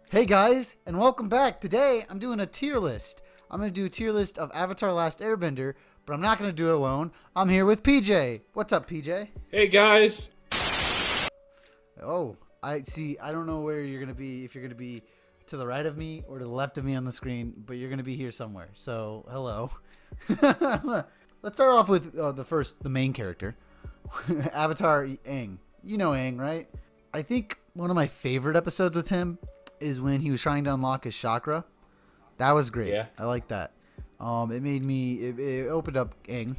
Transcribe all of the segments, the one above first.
Hey guys, and welcome back. Today, I'm doing a tier list. I'm going to do a tier list of Avatar Last Airbender, but I'm not going to do it alone. I'm here with PJ. What's up, PJ? Hey guys. Oh, I see. I don't know where you're going to be, if you're going to be to the right of me or to the left of me on the screen, but you're going to be here somewhere. So, hello. Let's start off with the main character, Avatar Aang. You know Aang, right? I think one of my favorite episodes with him is when he was trying to unlock his chakra. That was great. Yeah. I like that. It opened up Aang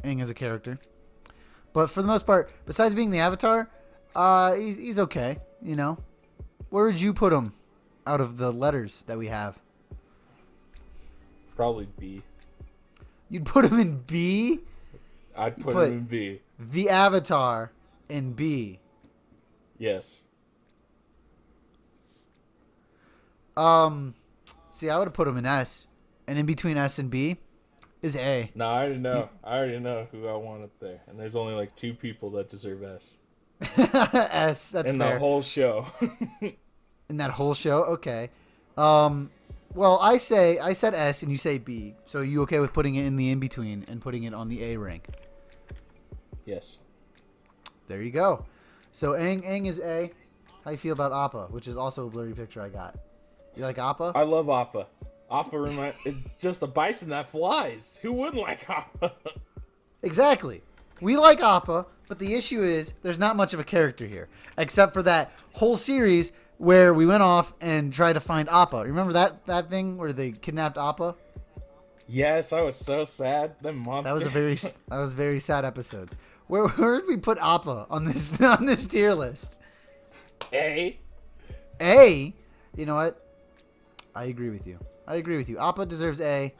as a character. But for the most part, besides being the Avatar, he's okay. You know, where would you put him out of the letters that we have? Probably B. You'd put him in B. I'd put him in B. The Avatar in B. Yes. See, I would have put him in S, and in between S and B is A. No, I already know. I already know who I want up there, and there's only like 2 people that deserve S. S. That's in fair. the whole show. In that whole show, okay. Well, I said S, and you say B. So you okay with putting it in the in between and putting it on the A rank? Yes. There you go. So Aang is A. How you feel about Appa, which is also a blurry picture I got? You like Appa? I love Appa. Appa is just a bison that flies. Who wouldn't like Appa? Exactly. We like Appa, but the issue is there's not much of a character here, except for that whole series where we went off and tried to find Appa. Remember that thing where they kidnapped Appa? Yes, I was so sad. Them monsters. That was very sad episodes. Where did we put Appa on this tier list? A. A. You know what? I agree with you. Appa deserves A.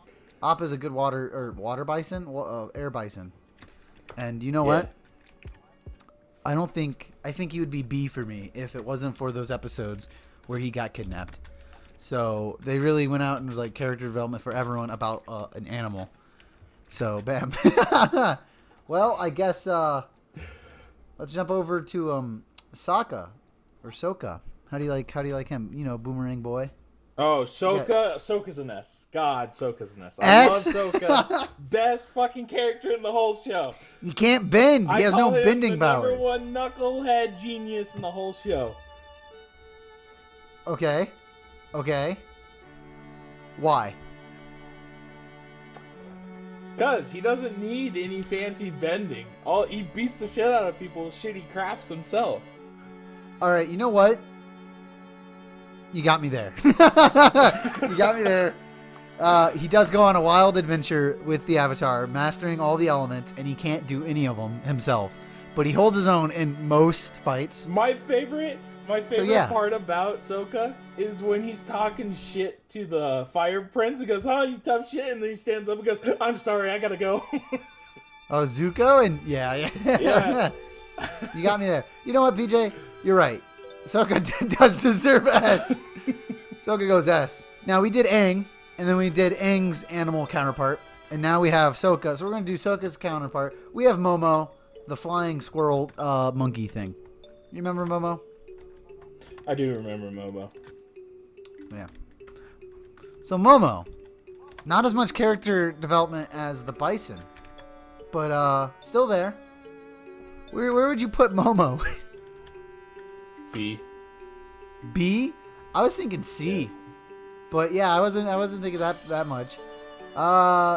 Appa's a good water bison, air bison. And you know what? I think he would be B for me if it wasn't for those episodes where he got kidnapped. So they really went out and was like character development for everyone about an animal. So bam. Well, I guess let's jump over to Sokka or Sokka. How do you like him? You know, Boomerang Boy. Oh, Sokka. Yeah. Sokka's an S. God, Sokka's an S. S? I love Sokka. Best fucking character in the whole show. He can't bend. He has no bending powers. Number one knucklehead genius in the whole show. Okay. Why? Because he doesn't need any fancy bending. He beats the shit out of people with shitty crafts himself. All right, you know what? You got me there. You got me there. He does go on a wild adventure with the Avatar, mastering all the elements, and he can't do any of them himself. But he holds his own in most fights. My favorite part about Sokka is when he's talking shit to the Fire Prince. He goes, "Oh, you tough shit," and then he stands up and goes, "I'm sorry, I gotta go." Oh, Zuko? And yeah. You got me there. You know what, PJ? You're right. Sokka does deserve S. Sokka goes S. Now, we did Aang, and then we did Aang's animal counterpart, and now we have Sokka. So we're going to do Sokka's counterpart. We have Momo, the flying squirrel monkey thing. You remember Momo? I do remember Momo. Yeah. So Momo, not as much character development as the bison, but still there. Where would you put Momo? B. B? I was thinking C. Yeah. But yeah, I wasn't thinking that much.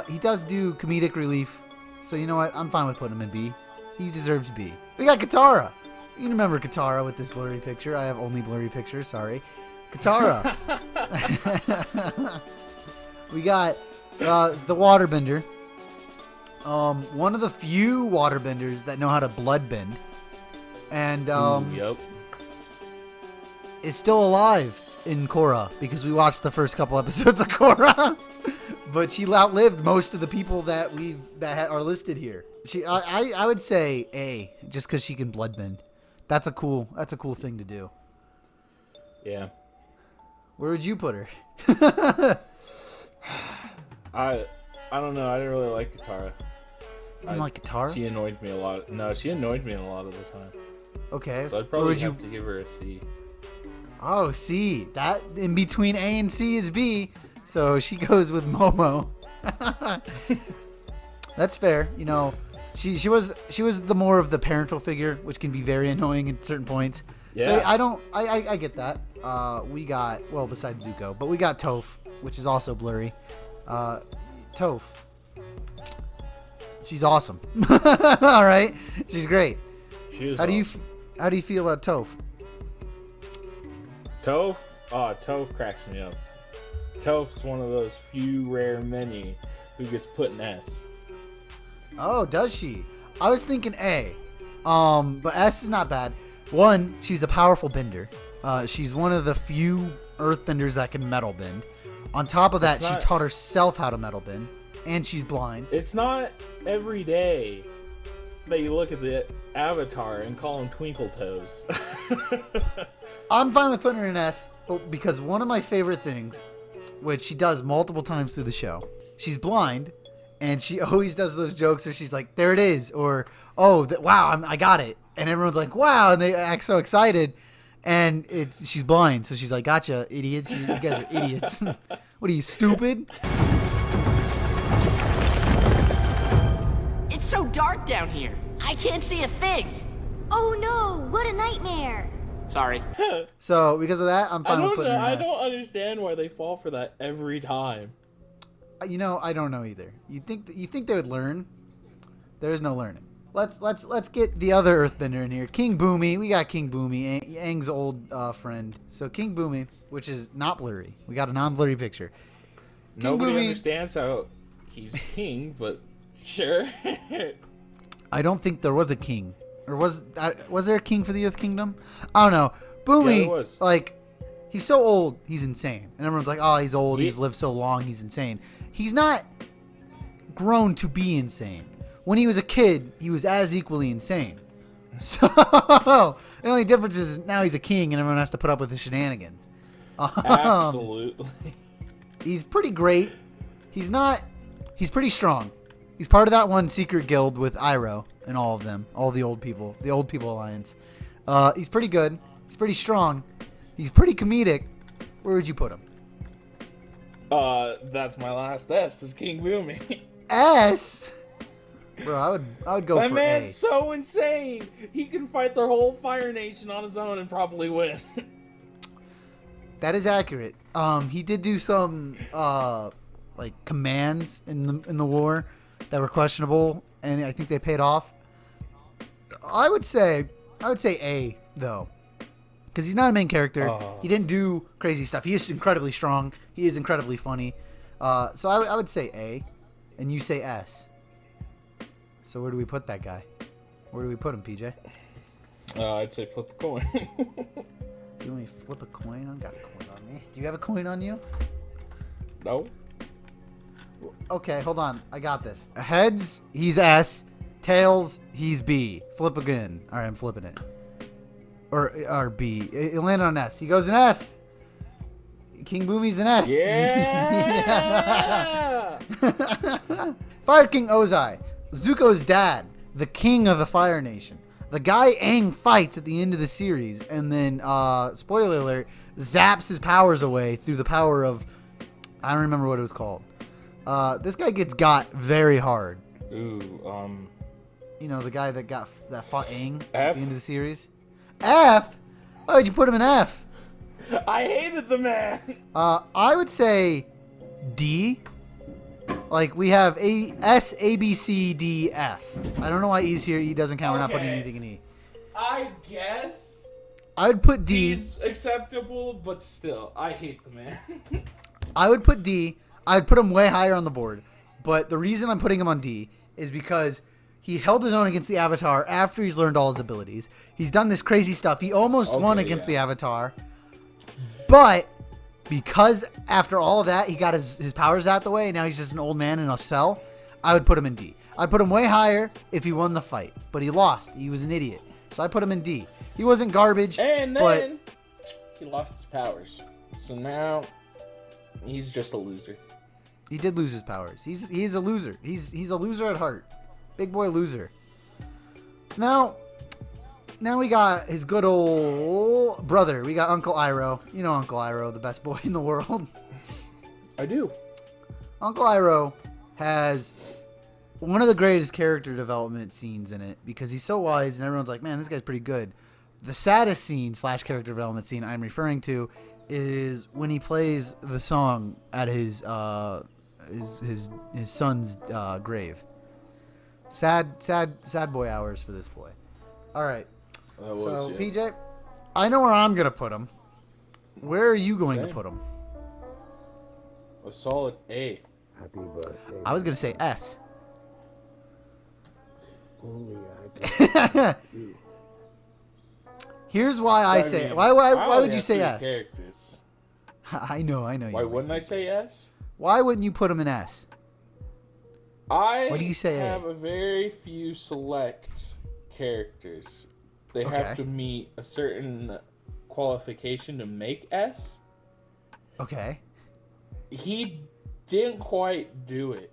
He does do comedic relief. So you know what? I'm fine with putting him in B. He deserves B. We got Katara. You remember Katara with this blurry picture. I have only blurry pictures, sorry. Katara. We got the waterbender. One of the few waterbenders that know how to bloodbend. And yep. Is still alive in Korra because we watched the first couple episodes of Korra. But she outlived most of the people that are listed here. I would say A, just because she can bloodbend. That's a cool thing to do. Yeah. Where would you put her? I don't know. I didn't really like Katara. You didn't like Katara? She annoyed me a lot. No, she annoyed me a lot of the time. Okay. So I'd probably have to give her a C. Oh, C. That in between A and C is B. So she goes with Momo. That's fair. You know, she was the more of the parental figure, which can be very annoying at certain points. Yeah. So I get that. We got, well, besides Zuko, but we got Toph, which is also blurry. Toph. She's awesome. All right. She's great. She is How do you feel about Toph? Toph? Oh, Toph cracks me up. Toph's one of those few rare many who gets put in S. Oh, does she? I was thinking A. But S is not bad. One, she's a powerful bender. She's one of the few earthbenders that can metal bend. On top of that, she taught herself how to metal bend. And she's blind. It's not every day that you look at the Avatar and call him Twinkle Toes. I'm fine with putting her in S, because one of my favorite things, which she does multiple times through the show, she's blind, and she always does those jokes where she's like, there it is, or, oh, wow, I got it. And everyone's like, wow, and they act so excited. And she's blind, so she's like, gotcha, idiots. You guys are idiots. What are you, stupid? It's so dark down here. I can't see a thing. Oh no, what a nightmare. Sorry. So, because of that, I'm fine with putting her in S. I don't understand why they fall for that every time. You know, I don't know either. You think they would learn? There's no learning. Let's get the other Earthbender in here. King Boomy. We got King Boomy, Aang's old friend. So King Boomy, which is not blurry. We got a non-blurry picture. Nobody understands how he's king, but sure. I don't think there was a king. Or was there a king for the Earth Kingdom? I don't know. Boomy, Yeah, there was. like, he's so old, he's insane. And everyone's like, oh, he's old, he's lived so long, he's insane. He's not grown to be insane. When he was a kid, he was as equally insane. So, the only difference is now he's a king and everyone has to put up with his shenanigans. Absolutely. He's pretty great. He's pretty strong. He's part of that one secret guild with Iroh and all of them, all the old people alliance. He's pretty good. He's pretty strong. He's pretty comedic. Where would you put him? That's my last S, is King Boomy. S? Bro, I would go That for man's A. so insane. He can fight the whole Fire Nation on his own and probably win. That is accurate. He did do some like commands in the war that were questionable, and I think they paid off. I would say A though, because he's not a main character. He didn't do crazy stuff. He is incredibly strong. He is incredibly funny. So I would say A, and you say S. So where do we put that guy? Where do we put him, PJ? I'd say flip a coin. You want me to flip a coin? I got a coin on me. Do you have a coin on you? No. Okay, hold on. I got this. Heads, he's S. Tails, he's B. Flip again. All right, I'm flipping it. Or B. It landed on S. He goes in S. King Boomy's an S. Yeah. Fire King Ozai. Zuko's dad. The king of the Fire Nation. The guy Aang fights at the end of the series. And then, spoiler alert, zaps his powers away through the power of... I don't remember what it was called. This guy gets got very hard. Ooh, You know, the guy that fought Aang F? at the end of the series. F? Why would you put him in F? I hated the man. I would say D. Like, we have S, A, B, C, D, F. I don't know why E's here. E doesn't count. We're not putting anything in E. I guess I would put D. he's acceptable, but still, I hate the man. I would put D. I'd put him way higher on the board. But the reason I'm putting him on D is because he held his own against the Avatar after he's learned all his abilities. He's done this crazy stuff. He almost won against the Avatar. But because after all of that, he got his powers out the way, and now he's just an old man in a cell, I would put him in D. I'd put him way higher if he won the fight. But he lost. He was an idiot. So I put him in D. He wasn't garbage. And but then he lost his powers. So now he's just a loser. he did lose his powers. He's a loser. He's a loser at heart. Big boy loser. So now, now we got his good old brother. We got Uncle Iroh. You know Uncle Iroh, the best boy in the world. I do. Uncle Iroh has one of the greatest character development scenes in it because he's so wise and everyone's like, man, this guy's pretty good. The saddest scene / character development scene I'm referring to is when he plays the song at his son's grave. Sad boy hours for this boy. All right. So PJ, I know where I'm gonna put him. Where are you going to put him? A solid A. Happy birthday. I was gonna say S. Only I can. Here's why I say. Why would you say S? Characters. I know. Why wouldn't I say S? Why wouldn't you put him in S? Why do you say have a very few select characters. They have to meet a certain qualification to make S. Okay. He didn't quite do it.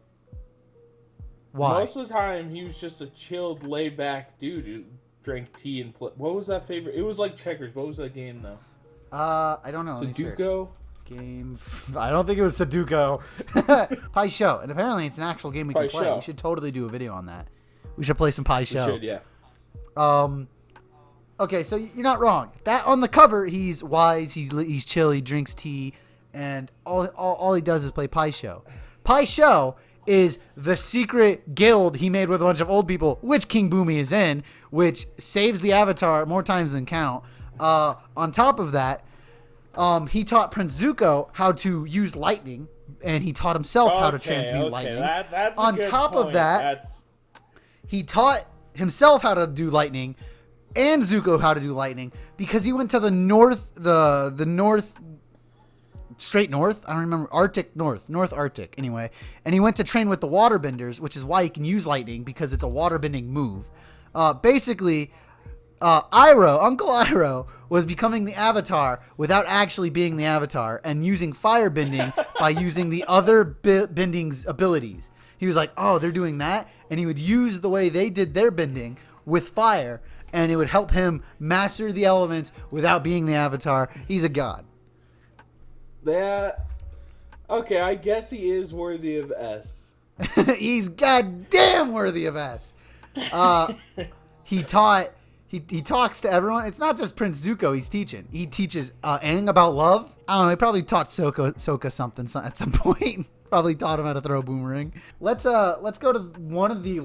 Why? Most of the time, he was just a chilled, laid-back dude who drank tea and play. What was that favorite? It was like checkers. What was that game, though? I don't know. Sudoku? Game. I don't think it was Sudoku. Pai Sho. And apparently it's an actual game we can play. We should totally do a video on that. We should play some Pai Sho. We should, yeah. Okay, so you're not wrong. That on the cover, he's wise, he's chill, he drinks tea, and all he does is play Pai Sho. Pai Sho is the secret guild he made with a bunch of old people, which King Boomy is in, which saves the Avatar more times than count. On top of that, he taught Prince Zuko how to use lightning, and he taught himself how to transmute lightning. That's on top point. of that, he taught himself how to do lightning, and Zuko how to do lightning, because he went to the north, the north, straight north. I don't remember, North Arctic. Anyway, and he went to train with the Waterbenders, which is why he can use lightning because it's a waterbending move. Basically. Uncle Iroh was becoming the Avatar without actually being the Avatar and using firebending by using the other bending's abilities. He was like, oh, they're doing that, and he would use the way they did their bending with fire, and it would help him master the elements without being the Avatar. He's a god. Yeah. Okay, I guess he is worthy of S. He's goddamn worthy of S. He talks to everyone. It's not just Prince Zuko he's teaching. He teaches Aang about love. I don't know. He probably taught Sokka something at some point. Probably taught him how to throw a boomerang. Let's go to one of the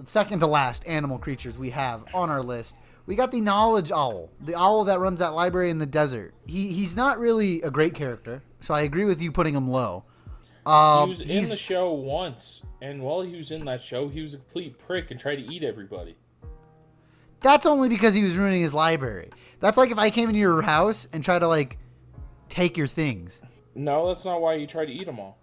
second to last animal creatures we have on our list. We got the Knowledge Owl, the owl that runs that library in the desert. He's not really a great character, so I agree with you putting him low. He was in the show once, and while he was in that show, he was a complete prick and tried to eat everybody. That's only because he was ruining his library. That's like if I came into your house and tried to, take your things. No, that's not why he tried to eat them all.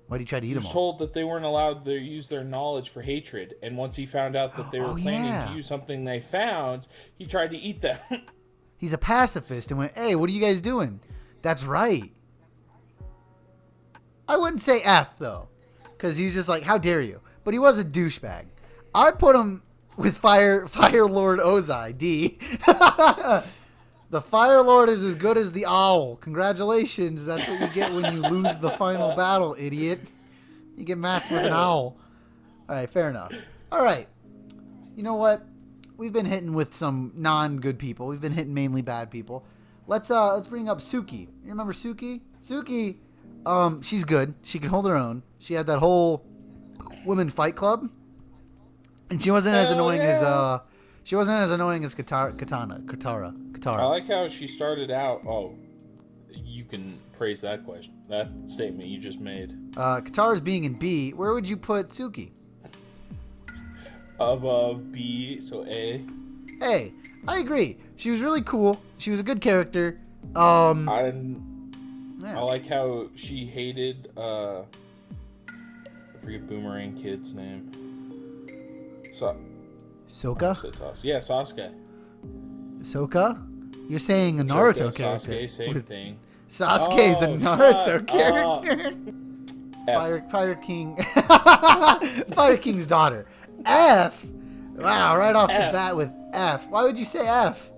Why did he try to eat them all? He was told that they weren't allowed to use their knowledge for hatred, and once he found out that they were planning to use something they found, he tried to eat them. He's a pacifist and went, hey, what are you guys doing? That's right. I wouldn't say F, though, because he's just like, how dare you? But he was a douchebag. I'd put him with Fire Lord Ozai, D. The Fire Lord is as good as the owl. Congratulations. That's what you get when you lose the final battle, idiot. You get matched with an owl. All right, fair enough. All right. You know what? We've been hitting with some non-good people. We've been hitting mainly bad people. Let's bring up Suki. You remember Suki? Suki, she's good. She can hold her own. She had that whole women fight club. And she wasn't as annoying as Katara. I like how she started out. Oh, you can praise that statement you just made. Katara's being in B. Where would you put Suki? Above B, so A. A. I agree. She was really cool. She was a good character. I like how she hated. I forget Boomerang Kid's name. Sokka? Yeah, Sasuke. Sokka? You're saying a Naruto character. Sasuke, same thing. Sasuke's a Naruto character. Fire King. Fire King's daughter. F. Wow, right off the F. bat with F. Why would you say F?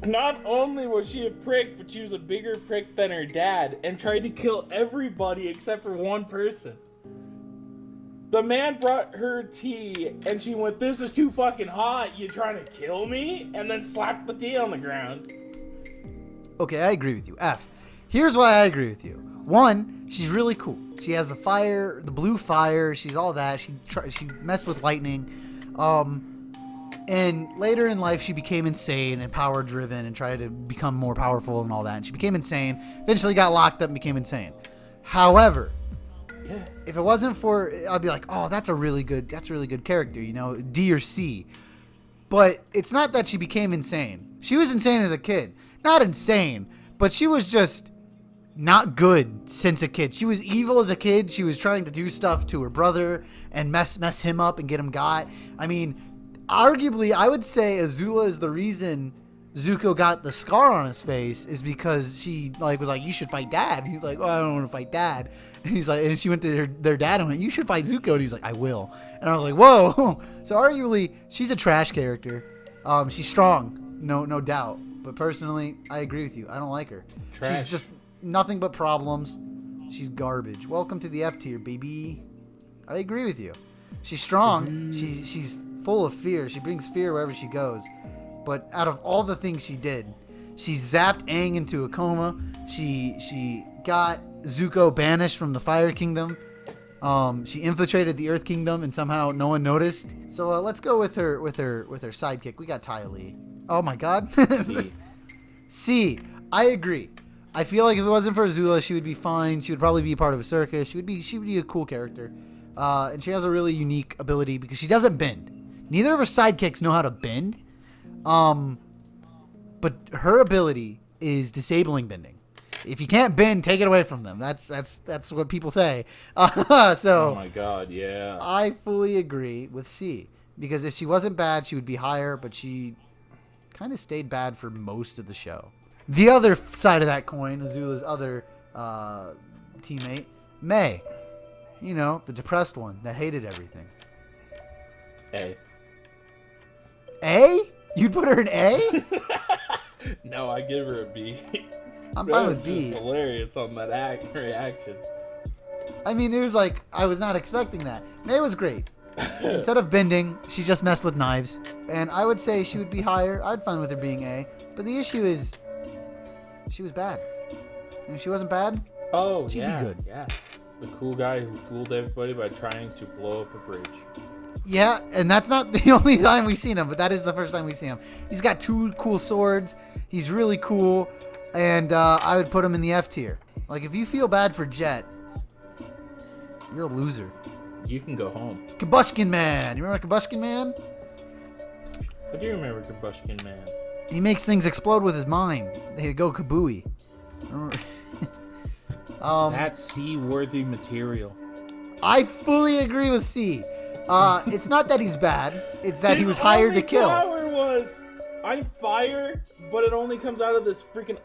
Not only was she a prick, but she was a bigger prick than her dad and tried to kill everybody except for one person. The man brought her tea and she went, "This is too fucking hot, you trying to kill me?" And then slapped the tea on the ground. Okay, I agree with you. F. Here's why I agree with you. One, she's really cool. She has the fire, the blue fire. She's all that. She messed with lightning. And later in life, she became insane and power driven and tried to become more powerful and all that. And she became insane. Eventually got locked up and became insane. However, if it wasn't for, I'd be like, oh, that's a really good character, you know, D or C. But it's not that she became insane. She was insane as a kid. Not insane, but she was just not good since a kid. She was evil as a kid. She was trying to do stuff to her brother and mess him up and get him got. I mean, arguably, I would say Azula is the reason Zuko got the scar on his face is because she was like, "You should fight Dad." And he was like, "Oh, I don't want to fight Dad." And he's like, and she went to their dad and went, "You should fight Zuko." And he's like, "I will." And I was like, "Whoa!" So arguably, she's a trash character. She's strong, no doubt. But personally, I agree with you. I don't like her. Trash. She's just nothing but problems. She's garbage. Welcome to the F tier, baby. I agree with you. She's strong. She's full of fear. She brings fear wherever she goes. But out of all the things she did, she zapped Aang into a coma. She got Zuko banished from the Fire Kingdom. She infiltrated the Earth Kingdom and somehow no one noticed. So let's go with her sidekick. We got Ty Lee. Oh my God. C. C. I agree. I feel like if it wasn't for Azula, she would be fine. She would probably be part of a circus. She would be a cool character. And she has a really unique ability because she doesn't bend. Neither of her sidekicks know how to bend. But her ability is disabling bending. If you can't bend, take it away from them. That's what people say. So Oh my God, yeah. I fully agree with C. Because if she wasn't bad, she would be higher, but she kind of stayed bad for most of the show. The other side of that coin, Azula's other teammate, May. You know, the depressed one that hated everything. A. A? You'd put her in A? No, I give her a B. I'm That fine was with B. just hilarious on that reaction. I mean, it was like, I was not expecting that. May was great. Instead of bending, she just messed with knives. And I would say she would be higher. I'd fine with her being A. But the issue is, she was bad. And if she wasn't bad, Oh, she'd yeah, be good. yeah. The cool guy who fooled everybody by trying to blow up a bridge. Yeah, and that's not the only time we've seen him, but that is the first time we see him. He's got 2 cool swords. He's really cool. And I would put him in the F tier. Like, if you feel bad for Jet, you're a loser. You can go home. Combustion Man. You remember Combustion Man? I do remember Combustion Man. He makes things explode with his mind. They go kabooey. That's C-worthy material. I fully agree with C. It's not that he's bad. It's that he was hired to kill. His power was, I'm fire, but it only comes out of this freaking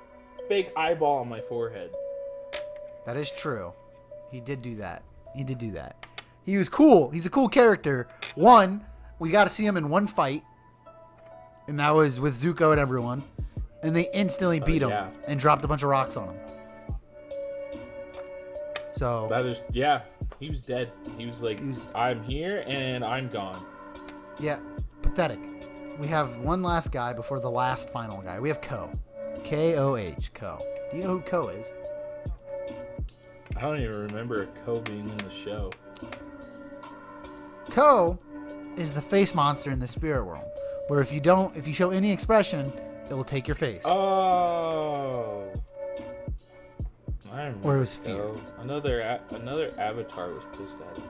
fake eyeball on my forehead. That is true. He did do that. He was cool. He's a cool character. One, we got to see him in one fight. And that was with Zuko and everyone. And they instantly beat him and dropped a bunch of rocks on him. So That is, yeah, he was dead. He was like, I'm here and I'm gone. yeah, pathetic. We have one last guy before the last final guy. We have Ko. K-O-H. Ko. Do you know who Ko is? I don't even remember a Ko being in the show. Ko is the face monster in the spirit world, where if you show any expression, it will take your face. Oh. I remember. Or it was fear. Ko. Another avatar was pissed at him.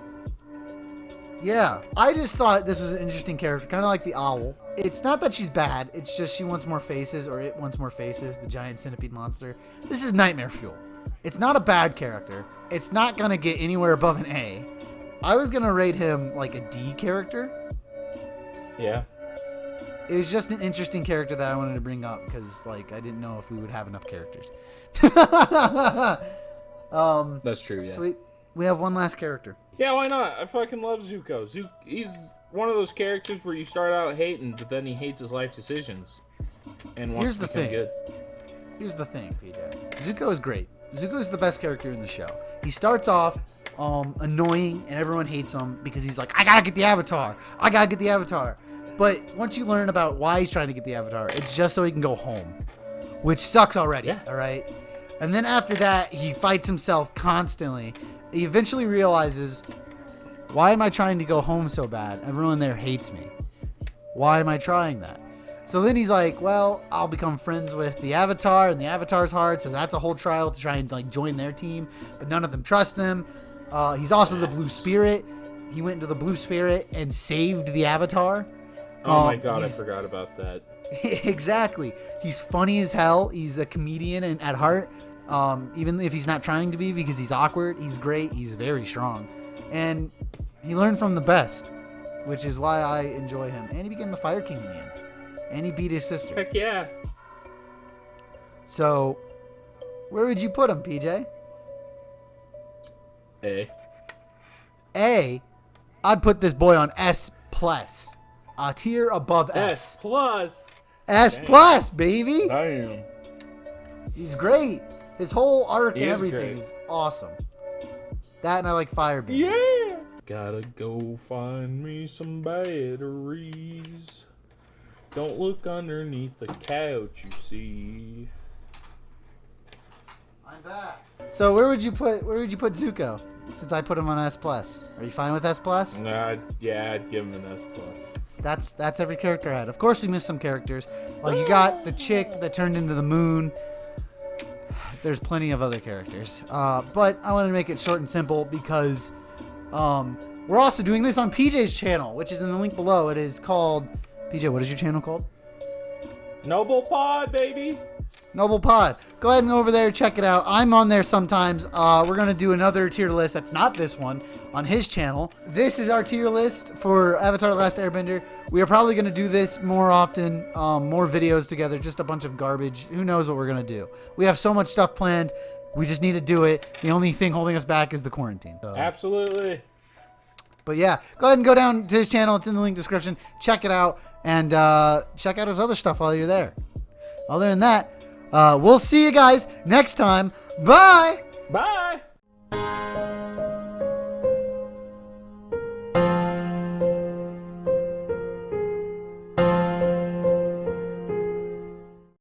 Yeah, I just thought this was an interesting character, kind of like the owl. It's not that she's bad, it's just she wants more faces, or it wants more faces, the giant centipede monster. This is nightmare fuel. It's not a bad character. It's not going to get anywhere above an A. I was going to rate him like a D character. Yeah. It was just an interesting character that I wanted to bring up because, like, I didn't know if we would have enough characters. That's true, yeah. So we have one last character. Yeah, why not? I fucking love Zuko. He's one of those characters where you start out hating, but then he hates his life decisions and wants Here's to the become thing. good. Here's the thing, PJ. Zuko is great. Zuko is the best character in the show. He starts off annoying and everyone hates him because he's like, I gotta get the Avatar. I gotta get the Avatar. But once you learn about why he's trying to get the Avatar, it's just so he can go home, which sucks already. Yeah. All right. And then after that, he fights himself constantly. He eventually realizes, why am I trying to go home so bad? Everyone there hates me. Why am I trying that? So then he's like, well, I'll become friends with the Avatar, and the Avatar's hard, so that's a whole trial to try and like join their team, but none of them trust them. He's also the Blue Spirit. He went into the Blue Spirit and saved the Avatar. Oh my god, I forgot about that. Exactly. He's funny as hell. He's a comedian and at heart, even if he's not trying to be because he's awkward. He's great. He's very strong. And he learned from the best, which is why I enjoy him. And he became the Fire King in the end. And he beat his sister. Heck yeah. So, where would you put him, PJ? A. I'd put this boy on S+. A tier above S S. plus. S+, baby! Damn. He's great. His whole arc He and is everything great. is awesome. That and I like Firebeam. Yeah. Gotta go find me some batteries. Don't look underneath the couch, you see. I'm back. So where would you put Zuko? Since I put him on S+. Are you fine with S+? Yeah, I'd give him an S plus. That's every character I had. Of course we missed some characters. Like you got the chick that turned into the moon. There's plenty of other characters. But I wanted to make it short and simple because we're also doing this on PJ's channel, which is in the link below. It is called... PJ, what is your channel called? Noble Pod, baby. Noble Pod. Go ahead and go over there, check it out. I'm on there sometimes. We're going to do another tier list that's not this one on his channel. This is our tier list for Avatar The Last Airbender. We are probably going to do this more often, more videos together, just a bunch of garbage. Who knows what we're going to do. We have so much stuff planned. We just need to do it. The only thing holding us back is the quarantine. So. Absolutely. But yeah, go ahead and go down to his channel. It's in the link description. Check it out. And check out his other stuff while you're there. Other than that, we'll see you guys next time. Bye! Bye.